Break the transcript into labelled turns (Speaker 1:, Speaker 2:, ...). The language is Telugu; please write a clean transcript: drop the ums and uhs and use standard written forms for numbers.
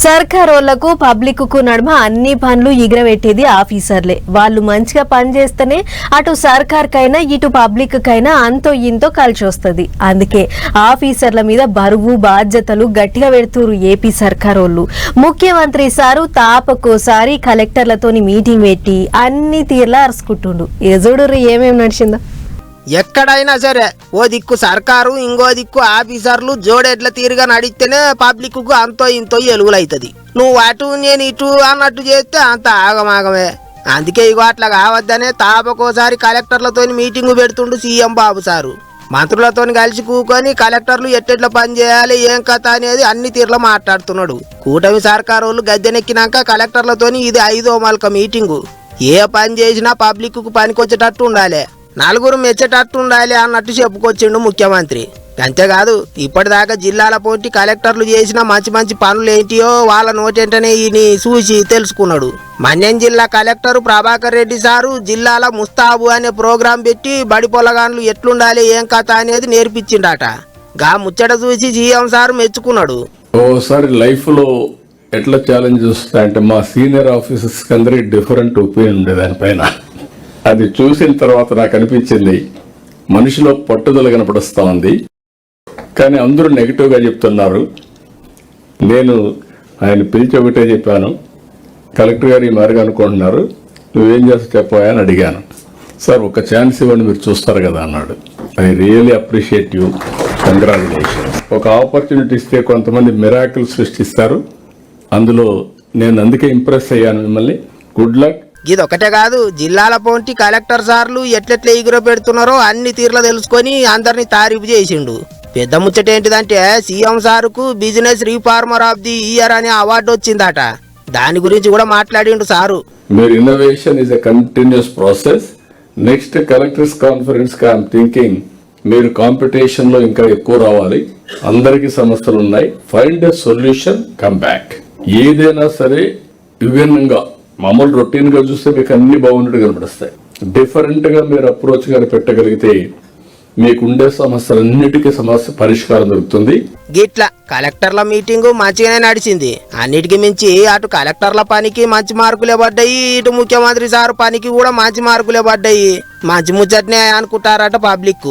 Speaker 1: సర్కారోళ్లకు పబ్లిక్ కు నడుమ అన్ని పనులు ఎగరబెట్టేది ఆఫీసర్లే. వాళ్ళు మంచిగా పని చేస్తేనే అటు సర్కార్కైనా ఇటు పబ్లిక్ కైనా అంతో ఇంతో కలిసి వస్తుంది. అందుకే ఆఫీసర్ల మీద బరువు బాధ్యతలు గట్టిగా పెడుతురు ఏపీ సర్కారోళ్ళు. ముఖ్యమంత్రి సారు తాపకోసారి కలెక్టర్లతోని మీటింగ్ పెట్టి అన్ని తీర్లా అరుచుకుంటుండు. ఎజుడు ఏమేమి నడిచిందో.
Speaker 2: ఎక్కడైనా సరే ఓ దిక్కు సర్కారు ఇంకో దిక్కు ఆఫీసర్లు జోడెడ్ల తీరుగా నడిస్తేనే పబ్లిక్ కు అంతో ఇంతో ఎలుగులైతుంది. నువ్వు అటు నేను ఇటు అన్నట్టు చేస్తే అంత ఆగమాగమే. అందుకే ఇగో అట్లా కావద్దనే తాపకోసారి కలెక్టర్లతో మీటింగు పెడుతుండు సీఎం బాబు సారు. మంత్రులతో కలిసి కూకొని కలెక్టర్లు ఎట్టెట్లా పని చేయాలి ఏం కథ అనేది అన్ని తీర్లో మాట్లాడుతున్నాడు. కూటమి సర్కారు వాళ్ళు గద్దెనెక్కినాక కలెక్టర్లతోని ఇది 5వ మల్క మీటింగు. ఏ పని చేసినా పబ్లిక్ కు పనికొచ్చేటట్టు ఉండాలి, నలుగురు మెచ్చేటట్టు ఉండాలి అన్నట్టు చెప్పుకొచ్చిండు ముఖ్యమంత్రి. అంతేకాదు ఇప్పటిదాకా జిల్లాల పోటీ కలెక్టర్లు చేసిన మంచి మంచి పనులు ఏంటియో వాళ్ళ నోటెంటనే ఈయన చూసి తెలుసుకున్నాడు. మన్యం జిల్లా కలెక్టర్ ప్రభాకర్ రెడ్డి సారు జిల్లాల ముస్తాబు అనే ప్రోగ్రాం పెట్టి బడి పొలగాన్లు ఎట్లుండాలి ఏం కథ అనేది నేర్పించిండట. గా ముచ్చట చూసి సీఎం సారు మెచ్చుకున్నాడు.
Speaker 3: ఓసారి లైఫ్ లో ఎట్లా ఛాలెంజెస్ వస్తాయంటే మా సీనియర్ ఆఫీసర్స్ అందరికి డిఫరెంట్ ఒపీనియన్ ఉండే దానిపైన. అది చూసిన తర్వాత నాకు అనిపించింది మనిషిలో పట్టుదల కనపడుస్తా ఉంది. కానీ అందరూ నెగిటివ్గా చెప్తున్నారు. నేను ఆయన పిలిచి ఒకటే చెప్పాను, కలెక్టర్ గారు ఈ మారిగా అనుకుంటున్నారు, నువ్వేం చేస్తా చెప్పాయా అని అడిగాను. సార్ ఒక ఛాన్స్ ఇవ్వండి మీరు చూస్తారు కదా అన్నాడు. I really appreciate you, congratulations. ఒక ఆపర్చునిటీ ఇస్తే కొంతమంది మిరాకిల్ సృష్టిస్తారు. అందులో నేను అందుకే ఇంప్రెస్ అయ్యాను మిమ్మల్ని. Good luck.
Speaker 2: ఇదొకటే కాదు, జిల్లాల పోటీ కలెక్టర్ సార్లు ఎట్లెట్లా ఎగుర పెడుతున్నారో అన్ని తీర్లు తెలుసుకొని అందరినీ తారీఫు చేసిండు. పెద్ద ముచ్చట ఏంటిదంటే సీఎం సారుకు business reformer of the year అనే అవార్డు వచ్చిందట. దాని గురించి కూడా మాట్లాడిండు సారు.
Speaker 3: మీరు innovation is a continuous process. Next collectors conference కి ఐఎమ్ థింకింగ్ మీరు కాంపిటీషన్ లో ఇంకా ఎక్కువ రావాలి. అందరికీ సమస్యలు ఉన్నాయి, find a solution, come back. ఏదైనా సరే విభిన్నంగా మామూలు రొటీన్ గా చూస్తే మీకు అన్ని బాగున్నట్టు కనపడిస్తాయి. డిఫరెంట్ గా మీరు అప్రోచ్ గా పెట్టగలిగితే మీకుండే సమస్యలన్నిటికీ సమస్య పరిష్కారం దొరుకుతుంది.
Speaker 2: గిట్లా కలెక్టర్ల మీటింగు మంచిగానే నడిచింది. అన్నిటికీ మించి అటు కలెక్టర్ల పనికి మంచి మార్కులే పడ్డాయి, ఇటు ముఖ్యమంత్రి సారు పనికి కూడా మంచి మార్కులే పడ్డాయి. మంచి ముచ్చట్నే అనుకుంటారట పబ్లిక్.